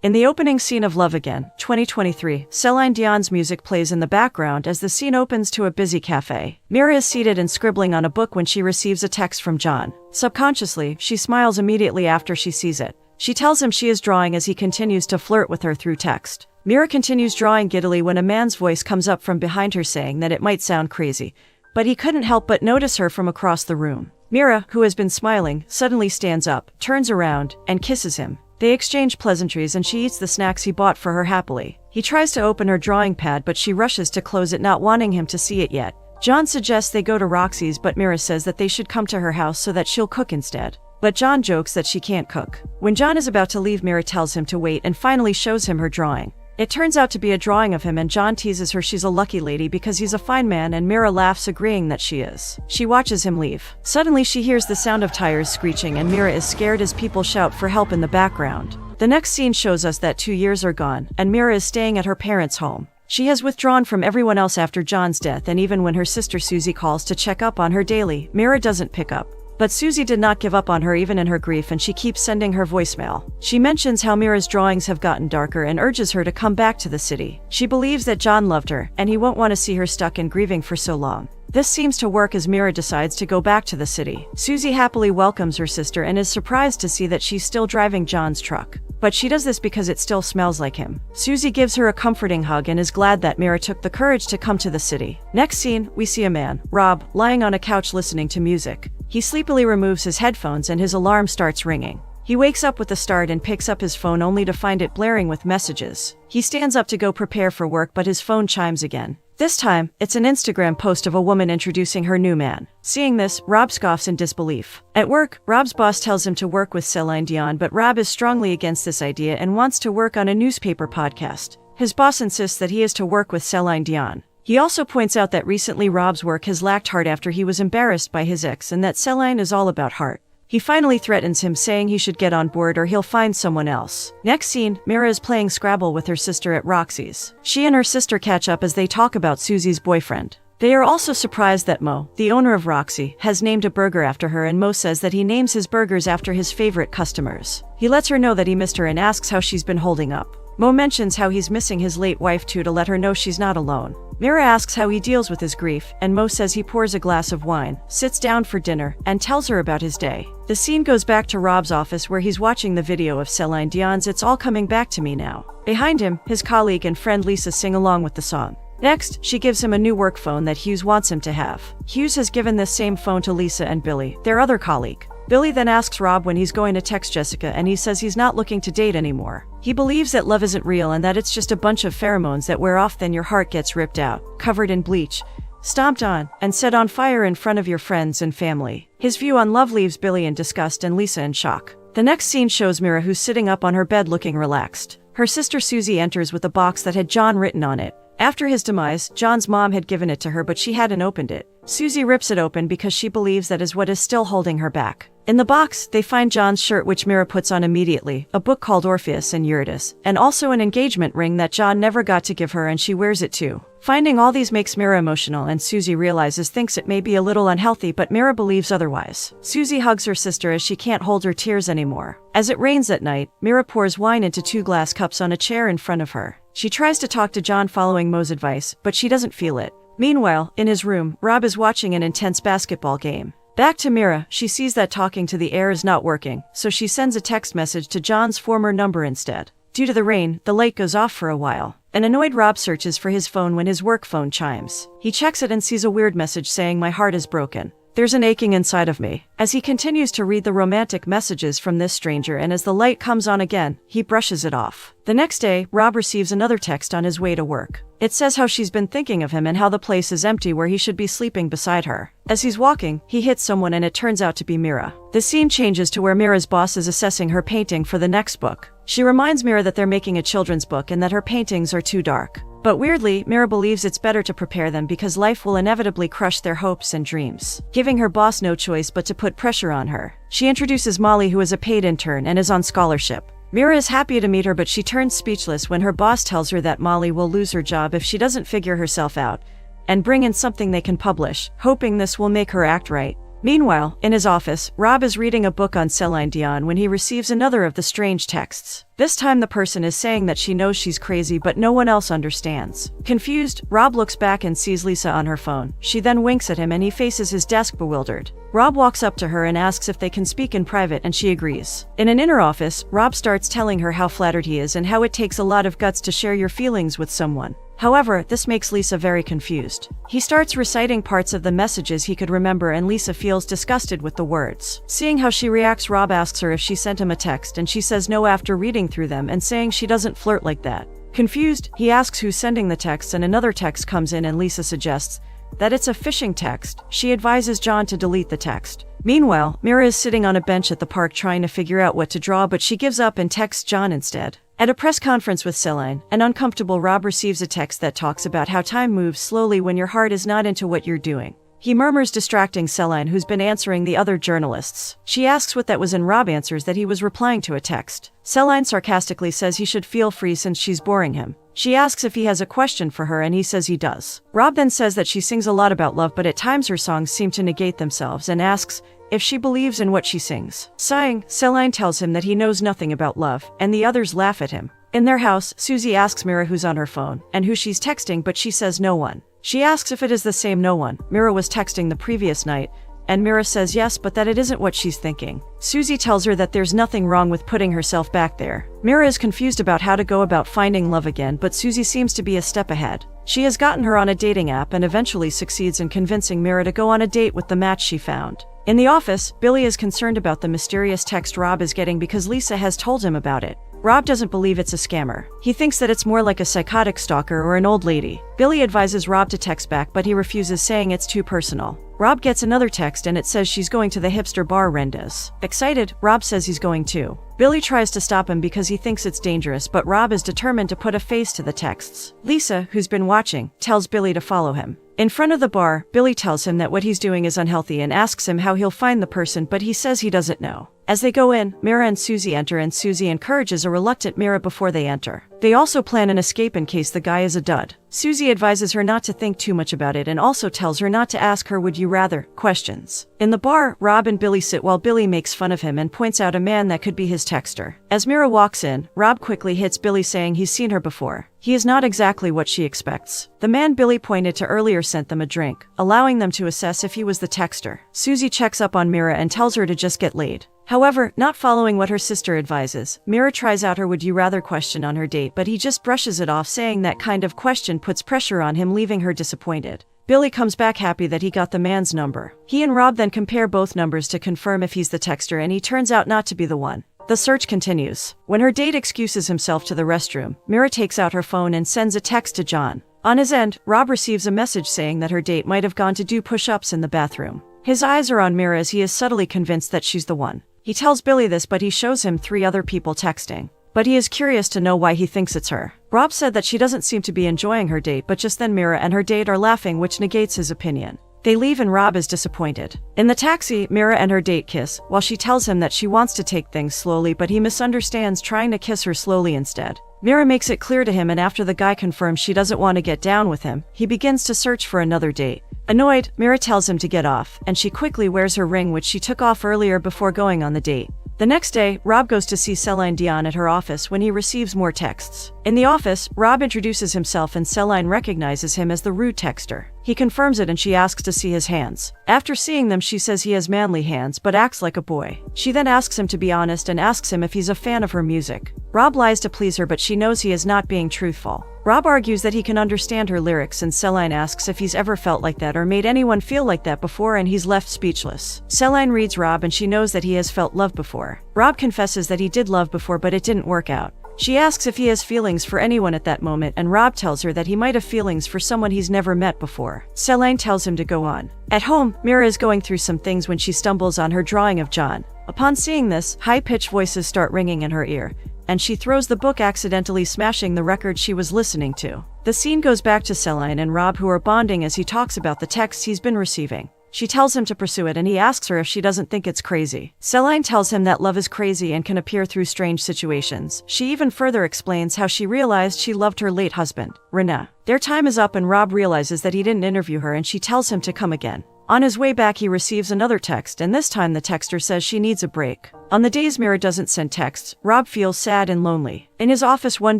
In the opening scene of Love Again, 2023, Celine Dion's music plays in the background as the scene opens to a busy cafe. Mira is seated and scribbling on a book when she receives a text from John. Subconsciously, she smiles immediately after she sees it. She tells him she is drawing as he continues to flirt with her through text. Mira continues drawing giddily when a man's voice comes up from behind her saying that it might sound crazy, but he couldn't help but notice her from across the room. Mira, who has been smiling, suddenly stands up, turns around, and kisses him. They exchange pleasantries and she eats the snacks he bought for her happily. He tries to open her drawing pad but she rushes to close it, not wanting him to see it yet. John suggests they go to Roxy's but Mira says that they should come to her house so that she'll cook instead. But John jokes that she can't cook. When John is about to leave, Mira tells him to wait and finally shows him her drawing. It turns out to be a drawing of him and John teases her she's a lucky lady because he's a fine man and Mira laughs, agreeing that she is. She watches him leave. Suddenly she hears the sound of tires screeching and Mira is scared as people shout for help in the background. The next scene shows us that 2 years are gone and Mira is staying at her parents' home. She has withdrawn from everyone else after John's death, and even when her sister Susie calls to check up on her daily, Mira doesn't pick up. But Susie did not give up on her even in her grief and she keeps sending her voicemail. She mentions how Mira's drawings have gotten darker and urges her to come back to the city. She believes that John loved her and he won't want to see her stuck in grieving for so long. This seems to work as Mira decides to go back to the city. Susie happily welcomes her sister and is surprised to see that she's still driving John's truck. But she does this because it still smells like him. Susie gives her a comforting hug and is glad that Mira took the courage to come to the city. Next scene, we see a man, Rob, lying on a couch listening to music. He sleepily removes his headphones and his alarm starts ringing. He wakes up with a start and picks up his phone only to find it blaring with messages. He stands up to go prepare for work but his phone chimes again. This time, it's an Instagram post of a woman introducing her new man. Seeing this, Rob scoffs in disbelief. At work, Rob's boss tells him to work with Celine Dion, but Rob is strongly against this idea and wants to work on a newspaper podcast. His boss insists that he is to work with Celine Dion. He also points out that recently Rob's work has lacked heart after he was embarrassed by his ex and that Celine is all about heart. He finally threatens him, saying he should get on board or he'll find someone else. Next scene, Mira is playing Scrabble with her sister at Roxy's. She and her sister catch up as they talk about Susie's boyfriend. They are also surprised that Mo, the owner of Roxy, has named a burger after her, and Mo says that he names his burgers after his favorite customers. He lets her know that he missed her and asks how she's been holding up. Mo mentions how he's missing his late wife too, to let her know she's not alone. Mira asks how he deals with his grief, and Mo says he pours a glass of wine, sits down for dinner, and tells her about his day. The scene goes back to Rob's office where he's watching the video of Celine Dion's "It's All Coming Back to Me Now." Behind him, his colleague and friend Lisa sing along with the song. Next, she gives him a new work phone that Hughes wants him to have. Hughes has given this same phone to Lisa and Billy, their other colleague. Billy then asks Rob when he's going to text Jessica, and he says he's not looking to date anymore. He believes that love isn't real and that it's just a bunch of pheromones that wear off, then your heart gets ripped out, covered in bleach, stomped on, and set on fire in front of your friends and family. His view on love leaves Billy in disgust and Lisa in shock. The next scene shows Mira, who's sitting up on her bed looking relaxed. Her sister Susie enters with a box that had John written on it. After his demise, John's mom had given it to her, but she hadn't opened it. Susie rips it open because she believes that is what is still holding her back. In the box, they find John's shirt, which Mira puts on immediately, a book called Orpheus and Eurydice, and also an engagement ring that John never got to give her, and she wears it too. Finding all these makes Mira emotional, and Susie thinks it may be a little unhealthy, but Mira believes otherwise. Susie hugs her sister as she can't hold her tears anymore. As it rains at night, Mira pours wine into 2 glass cups on a chair in front of her. She tries to talk to John following Mo's advice, but she doesn't feel it. Meanwhile, in his room, Rob is watching an intense basketball game. Back to Mira, she sees that talking to the air is not working, so she sends a text message to John's former number instead. Due to the rain, the light goes off for a while. An annoyed Rob searches for his phone when his work phone chimes. He checks it and sees a weird message saying, "My heart is broken. There's an aching inside of me." As he continues to read the romantic messages from this stranger, and as the light comes on again, he brushes it off. The next day, Rob receives another text on his way to work. It says how she's been thinking of him and how the place is empty where he should be sleeping beside her. As he's walking, he hits someone and it turns out to be Mira. The scene changes to where Mira's boss is assessing her painting for the next book. She reminds Mira that they're making a children's book and that her paintings are too dark. But weirdly, Mira believes it's better to prepare them because life will inevitably crush their hopes and dreams, giving her boss no choice but to put pressure on her. She introduces Molly, who is a paid intern and is on scholarship. Mira is happy to meet her, but she turns speechless when her boss tells her that Molly will lose her job if she doesn't figure herself out and bring in something they can publish, hoping this will make her act right. Meanwhile, in his office, Rob is reading a book on Celine Dion when he receives another of the strange texts. This time the person is saying that she knows she's crazy but no one else understands. Confused, Rob looks back and sees Lisa on her phone. She then winks at him and he faces his desk bewildered. Rob walks up to her and asks if they can speak in private and she agrees. In an inner office, Rob starts telling her how flattered he is and how it takes a lot of guts to share your feelings with someone. However, this makes Lisa very confused. He starts reciting parts of the messages he could remember and Lisa feels disgusted with the words. Seeing how she reacts, Rob asks her if she sent him a text and she says no after reading through them and saying she doesn't flirt like that. Confused, he asks who's sending the texts and another text comes in and Lisa suggests that it's a phishing text. She advises John to delete the text. Meanwhile, Mira is sitting on a bench at the park trying to figure out what to draw, but she gives up and texts John instead. At a press conference with Celine, an uncomfortable Rob receives a text that talks about how time moves slowly when your heart is not into what you're doing. He murmurs, distracting Celine, who's been answering the other journalists. She asks what that was and Rob answers that he was replying to a text. Celine sarcastically says he should feel free since she's boring him. She asks if he has a question for her and he says he does. Rob then says that she sings a lot about love but at times her songs seem to negate themselves and asks if she believes in what she sings. Sighing, Celine tells him that he knows nothing about love, and the others laugh at him. In their house, Susie asks Mira who's on her phone and who she's texting, but she says no one. She asks if it is the same no one Mira was texting the previous night, and Mira says yes, but that it isn't what she's thinking. Susie tells her that there's nothing wrong with putting herself back there. Mira is confused about how to go about finding love again, but Susie seems to be a step ahead. She has gotten her on a dating app and eventually succeeds in convincing Mira to go on a date with the match she found. In the office, Billy is concerned about the mysterious text Rob is getting because Lisa has told him about it. Rob doesn't believe it's a scammer. He thinks that it's more like a psychotic stalker or an old lady. Billy advises Rob to text back, but he refuses, saying it's too personal. Rob gets another text and it says she's going to the hipster bar Renda's. Excited, Rob says he's going too. Billy tries to stop him because he thinks it's dangerous, but Rob is determined to put a face to the texts. Lisa, who's been watching, tells Billy to follow him. In front of the bar, Billy tells him that what he's doing is unhealthy and asks him how he'll find the person, but he says he doesn't know. As they go in, Mira and Susie enter and Susie encourages a reluctant Mira before they enter. They also plan an escape in case the guy is a dud. Susie advises her not to think too much about it and also tells her not to ask her would you rather questions. In the bar, Rob and Billy sit while Billy makes fun of him and points out a man that could be his texter. As Mira walks in, Rob quickly hits Billy saying he's seen her before. He is not exactly what she expects. The man Billy pointed to earlier sent them a drink, allowing them to assess if he was the texter. Susie checks up on Mira and tells her to just get laid. However, not following what her sister advises, Mira tries out her would you rather question on her date, but he just brushes it off, saying that kind of question puts pressure on him, leaving her disappointed. Billy comes back happy that he got the man's number. He and Rob then compare both numbers to confirm if he's the texter, and he turns out not to be the one. The search continues. When her date excuses himself to the restroom, Mira takes out her phone and sends a text to John. On his end, Rob receives a message saying that her date might have gone to do push-ups in the bathroom. His eyes are on Mira as he is subtly convinced that she's the one. He tells Billy this, but he shows him 3 other people texting. But he is curious to know why he thinks it's her. Rob said that she doesn't seem to be enjoying her date, but just then Mira and her date are laughing, which negates his opinion. They leave and Rob is disappointed. In the taxi, Mira and her date kiss, while she tells him that she wants to take things slowly, but he misunderstands, trying to kiss her slowly instead. Mira makes it clear to him, and after the guy confirms she doesn't want to get down with him, he begins to search for another date. Annoyed, Mira tells him to get off, and she quickly wears her ring, which she took off earlier before going on the date. The next day, Rob goes to see Celine Dion at her office when he receives more texts. In the office, Rob introduces himself and Celine recognizes him as the rude texter. He confirms it and she asks to see his hands. After seeing them, she says he has manly hands but acts like a boy. She then asks him to be honest and asks him if he's a fan of her music. Rob lies to please her, but she knows he is not being truthful. Rob argues that he can understand her lyrics, and Celine asks if he's ever felt like that or made anyone feel like that before, and he's left speechless. Celine reads Rob and she knows that he has felt love before. Rob confesses that he did love before, but it didn't work out. She asks if he has feelings for anyone at that moment, and Rob tells her that he might have feelings for someone he's never met before. Celine tells him to go on. At home, Mira is going through some things when she stumbles on her drawing of John. Upon seeing this, high-pitched voices start ringing in her ear, and she throws the book, accidentally smashing the record she was listening to. The scene goes back to Celine and Rob, who are bonding as he talks about the texts he's been receiving. She tells him to pursue it and he asks her if she doesn't think it's crazy. Celine tells him that love is crazy and can appear through strange situations. She even further explains how she realized she loved her late husband, Rena. Their time is up and Rob realizes that he didn't interview her and she tells him to come again. On his way back, he receives another text, and this time the texter says she needs a break. On the days Mira doesn't send texts, Rob feels sad and lonely. In his office one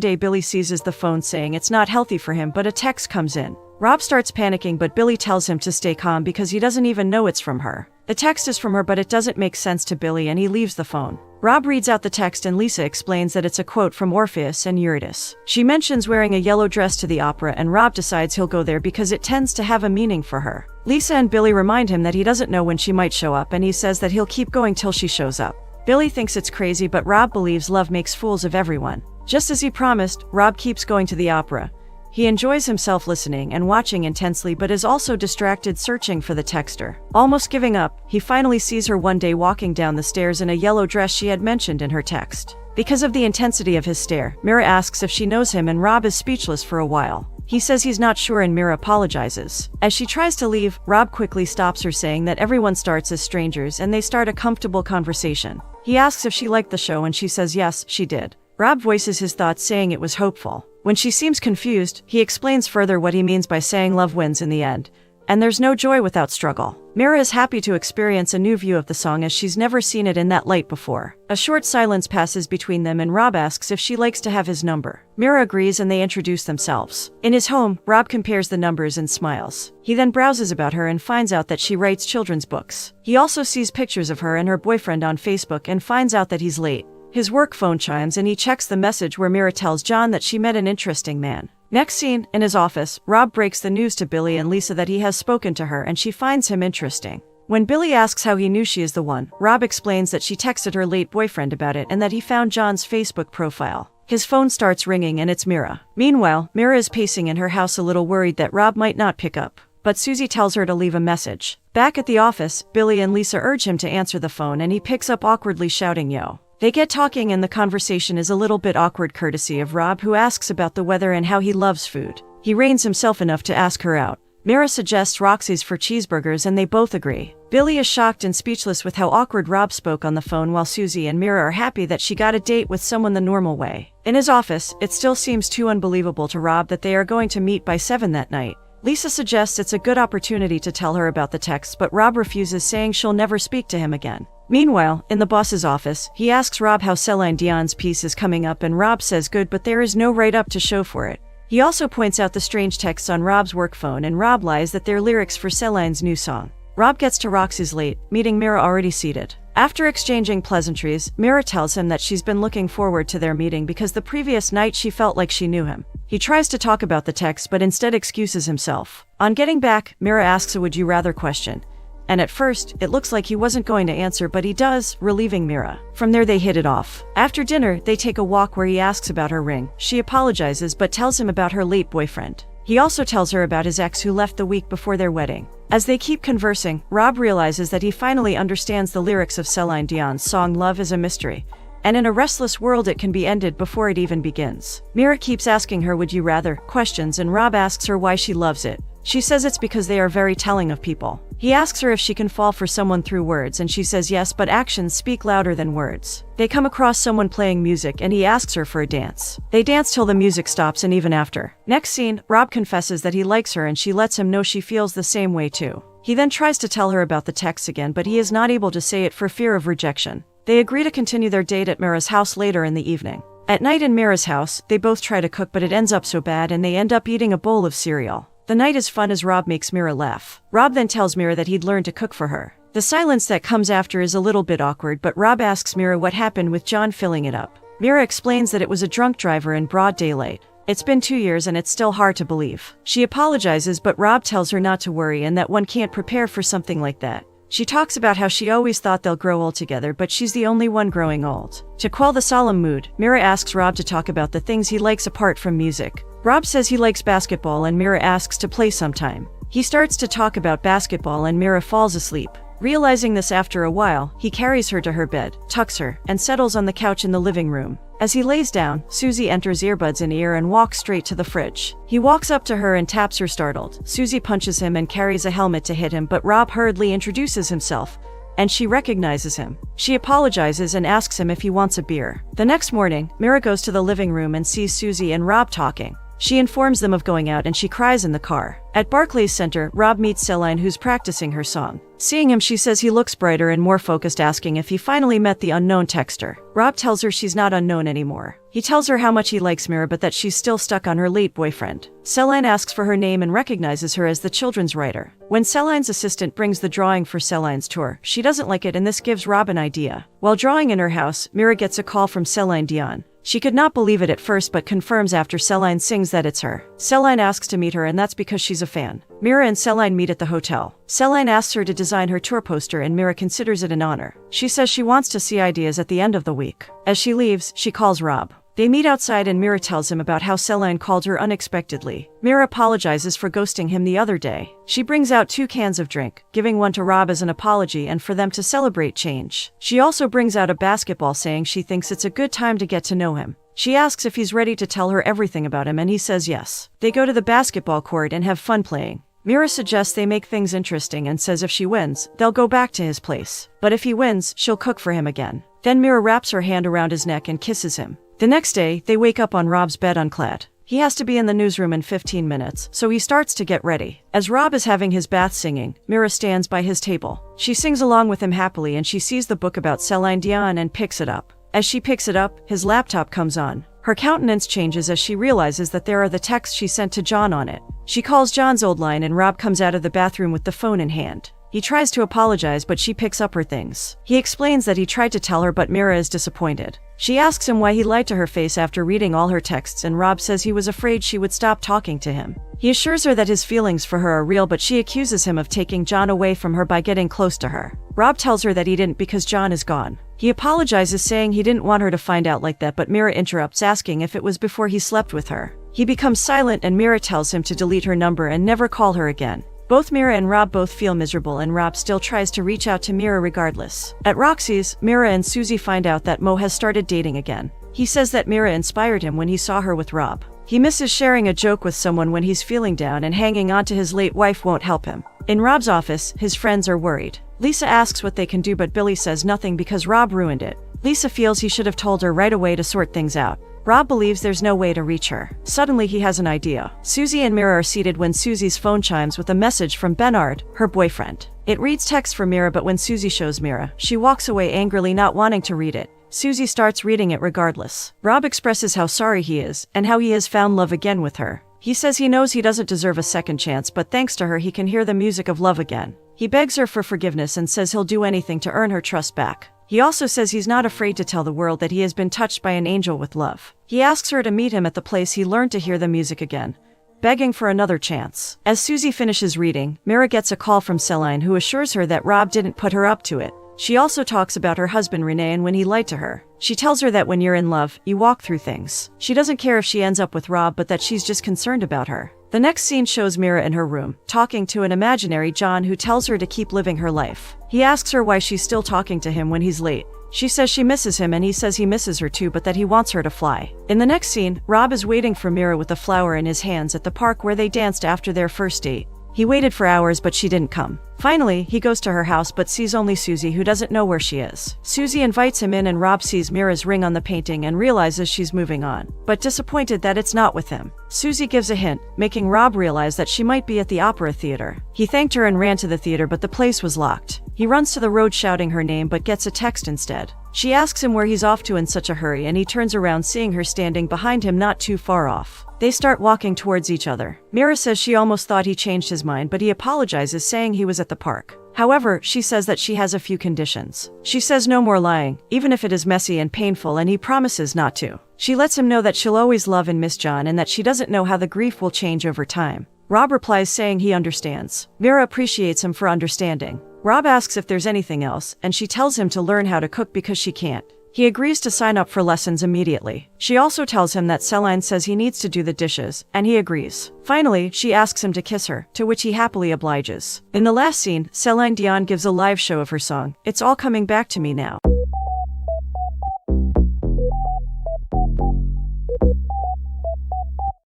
day, Billy seizes the phone saying it's not healthy for him, but a text comes in. Rob starts panicking, but Billy tells him to stay calm because he doesn't even know it's from her. The text is from her, but it doesn't make sense to Billy, and he leaves the phone. Rob reads out the text, and Lisa explains that it's a quote from Orpheus and Eurydice. She mentions wearing a yellow dress to the opera, and Rob decides he'll go there because it tends to have a meaning for her. Lisa and Billy remind him that he doesn't know when she might show up, and he says that he'll keep going till she shows up. Billy thinks it's crazy, but Rob believes love makes fools of everyone. Just as he promised, Rob keeps going to the opera. He enjoys himself listening and watching intensely, but is also distracted searching for the texter. Almost giving up, he finally sees her one day walking down the stairs in a yellow dress she had mentioned in her text. Because of the intensity of his stare, Mira asks if she knows him, and Rob is speechless for a while. He says he's not sure, and Mira apologizes. As she tries to leave, Rob quickly stops her, saying that everyone starts as strangers, and they start a comfortable conversation. He asks if she liked the show, and she says yes, she did. Rob voices his thoughts, saying it was hopeful. When she seems confused, he explains further what he means by saying love wins in the end, and there's no joy without struggle. Mira is happy to experience a new view of the song, as she's never seen it in that light before. A short silence passes between them, and Rob asks if she likes to have his number. Mira agrees, and they introduce themselves. In his home, Rob compares the numbers and smiles. He then browses about her and finds out that she writes children's books. He also sees pictures of her and her boyfriend on Facebook and finds out that he's late. His work phone chimes, and he checks the message where Mira tells John that she met an interesting man. Next scene, in his office, Rob breaks the news to Billy and Lisa that he has spoken to her, and she finds him interesting. When Billy asks how he knew she is the one, Rob explains that she texted her late boyfriend about it and that he found John's Facebook profile. His phone starts ringing, and it's Mira. Meanwhile, Mira is pacing in her house, a little worried that Rob might not pick up, but Susie tells her to leave a message. Back at the office, Billy and Lisa urge him to answer the phone, and he picks up awkwardly, shouting yo. They get talking, and the conversation is a little bit awkward, courtesy of Rob, who asks about the weather and how he loves food. He reins himself enough to ask her out. Mira suggests Roxy's for cheeseburgers, and they both agree. Billy is shocked and speechless with how awkward Rob spoke on the phone, while Susie and Mira are happy that she got a date with someone the normal way. In his office, it still seems too unbelievable to Rob that they are going to meet by 7 that night. Lisa suggests it's a good opportunity to tell her about the text, but Rob refuses, saying she'll never speak to him again. Meanwhile, in the boss's office, he asks Rob how Celine Dion's piece is coming up, and Rob says good, but there is no write-up to show for it. He also points out the strange texts on Rob's work phone, and Rob lies that they're lyrics for Celine's new song. Rob gets to Roxy's late, meeting Mira already seated. After exchanging pleasantries, Mira tells him that she's been looking forward to their meeting because the previous night she felt like she knew him. He tries to talk about the text, but instead excuses himself. On getting back, Mira asks a would-you-rather question. And at first, it looks like he wasn't going to answer, but he does, relieving Mira. From there, they hit it off. After dinner, they take a walk where he asks about her ring. She apologizes, but tells him about her late boyfriend. He also tells her about his ex, who left the week before their wedding. As they keep conversing, Rob realizes that he finally understands the lyrics of Celine Dion's song Love is a Mystery, and in a restless world it can be ended before it even begins. Mira keeps asking her would you rather questions, and Rob asks her why she loves it. She says it's because they are very telling of people. He asks her if she can fall for someone through words, and she says yes, but actions speak louder than words. They come across someone playing music, and he asks her for a dance. They dance till the music stops, and even after. Next scene, Rob confesses that he likes her, and she lets him know she feels the same way too. He then tries to tell her about the texts again, but he is not able to say it for fear of rejection. They agree to continue their date at Mira's house later in the evening. At night in Mira's house, they both try to cook, but it ends up so bad, and they end up eating a bowl of cereal. The night is fun as Rob makes Mira laugh. Rob then tells Mira that he'd learned to cook for her. The silence that comes after is a little bit awkward, but Rob asks Mira what happened with John filling it up. Mira explains that it was a drunk driver in broad daylight. It's been 2 years and it's still hard to believe. She apologizes, but Rob tells her not to worry and that one can't prepare for something like that. She talks about how she always thought they'll grow old together, but she's the only one growing old. To quell the solemn mood, Mira asks Rob to talk about the things he likes apart from music. Rob says he likes basketball, and Mira asks to play sometime. He starts to talk about basketball, and Mira falls asleep. Realizing this after a while, he carries her to her bed, tucks her, and settles on the couch in the living room. As he lays down, Susie enters, earbuds in ear, and walks straight to the fridge. He walks up to her and taps her, startled. Susie punches him and carries a helmet to hit him, but Rob hurriedly introduces himself, and she recognizes him. She apologizes and asks him if he wants a beer. The next morning, Mira goes to the living room and sees Susie and Rob talking. She informs them of going out and she cries in the car. At Barclays Center, Rob meets Celine, who's practicing her song. Seeing him, she says he looks brighter and more focused, asking if he finally met the unknown texter. Rob tells her she's not unknown anymore. He tells her how much he likes Mira but that she's still stuck on her late boyfriend. Celine asks for her name and recognizes her as the children's writer. When Celine's assistant brings the drawing for Celine's tour, she doesn't like it, and this gives Rob an idea. While drawing in her house, Mira gets a call from Celine Dion. She could not believe it at first but confirms after Celine sings that it's her. Celine asks to meet her, and that's because she's a fan. Mira and Celine meet at the hotel. Celine asks her to design her tour poster and Mira considers it an honor. She says she wants to see ideas at the end of the week. As she leaves, she calls Rob. They meet outside and Mira tells him about how Celine called her unexpectedly. Mira apologizes for ghosting him the other day. She brings out 2 cans of drink, giving one to Rob as an apology and for them to celebrate change. She also brings out a basketball, saying she thinks it's a good time to get to know him. She asks if he's ready to tell her everything about him and he says yes. They go to the basketball court and have fun playing. Mira suggests they make things interesting and says if she wins, they'll go back to his place. But if he wins, she'll cook for him again. Then Mira wraps her hand around his neck and kisses him. The next day, they wake up on Rob's bed unclad. He has to be in the newsroom in 15 minutes, so he starts to get ready. As Rob is having his bath singing, Mira stands by his table. She sings along with him happily and she sees the book about Celine Dion and picks it up. As she picks it up, his laptop comes on. Her countenance changes as she realizes that there are the texts she sent to John on it. She calls John's old line and Rob comes out of the bathroom with the phone in hand. He tries to apologize but she picks up her things. He explains that he tried to tell her but Mira is disappointed. She asks him why he lied to her face after reading all her texts and Rob says he was afraid she would stop talking to him. He assures her that his feelings for her are real but she accuses him of taking John away from her by getting close to her. Rob tells her that he didn't because John is gone. He apologizes saying he didn't want her to find out like that but Mira interrupts asking if it was before he slept with her. He becomes silent and Mira tells him to delete her number and never call her again. Both Mira and Rob both feel miserable and Rob still tries to reach out to Mira regardless. At Roxy's, Mira and Susie find out that Mo has started dating again. He says that Mira inspired him when he saw her with Rob. He misses sharing a joke with someone when he's feeling down and hanging on to his late wife won't help him. In Rob's office, his friends are worried. Lisa asks what they can do but Billy says nothing because Rob ruined it. Lisa feels he should have told her right away to sort things out. Rob believes there's no way to reach her. Suddenly he has an idea. Susie and Mira are seated when Susie's phone chimes with a message from Bernard, her boyfriend. It reads text for Mira but when Susie shows Mira, she walks away angrily, not wanting to read it. Susie starts reading it regardless. Rob expresses how sorry he is and how he has found love again with her. He says he knows he doesn't deserve a second chance but thanks to her he can hear the music of love again. He begs her for forgiveness and says he'll do anything to earn her trust back. He also says he's not afraid to tell the world that he has been touched by an angel with love. He asks her to meet him at the place he learned to hear the music again, begging for another chance. As Susie finishes reading, Mira gets a call from Celine who assures her that Rob didn't put her up to it. She also talks about her husband Renee and when he lied to her. She tells her that when you're in love, you walk through things. She doesn't care if she ends up with Rob but that she's just concerned about her. The next scene shows Mira in her room, talking to an imaginary John who tells her to keep living her life. He asks her why she's still talking to him when he's late. She says she misses him and he says he misses her too but that he wants her to fly. In the next scene, Rob is waiting for Mira with a flower in his hands at the park where they danced after their first date. He waited for hours but she didn't come. Finally, he goes to her house but sees only Susie who doesn't know where she is. Susie invites him in and Rob sees Mira's ring on the painting and realizes she's moving on, but disappointed that it's not with him. Susie gives a hint, making Rob realize that she might be at the opera theater. He thanked her and ran to the theater but the place was locked. He runs to the road shouting her name but gets a text instead. She asks him where he's off to in such a hurry and he turns around seeing her standing behind him not too far off. They start walking towards each other. Mira says she almost thought he changed his mind but he apologizes saying he was at the park. However, she says that she has a few conditions. She says no more lying, even if it is messy and painful, and he promises not to. She lets him know that she'll always love and miss John and that she doesn't know how the grief will change over time. Rob replies saying he understands. Mira appreciates him for understanding. Rob asks if there's anything else, and she tells him to learn how to cook because she can't. He agrees to sign up for lessons immediately. She also tells him that Celine says he needs to do the dishes, and he agrees. Finally, she asks him to kiss her, to which he happily obliges. In the last scene, Celine Dion gives a live show of her song, "It's All Coming Back to Me Now."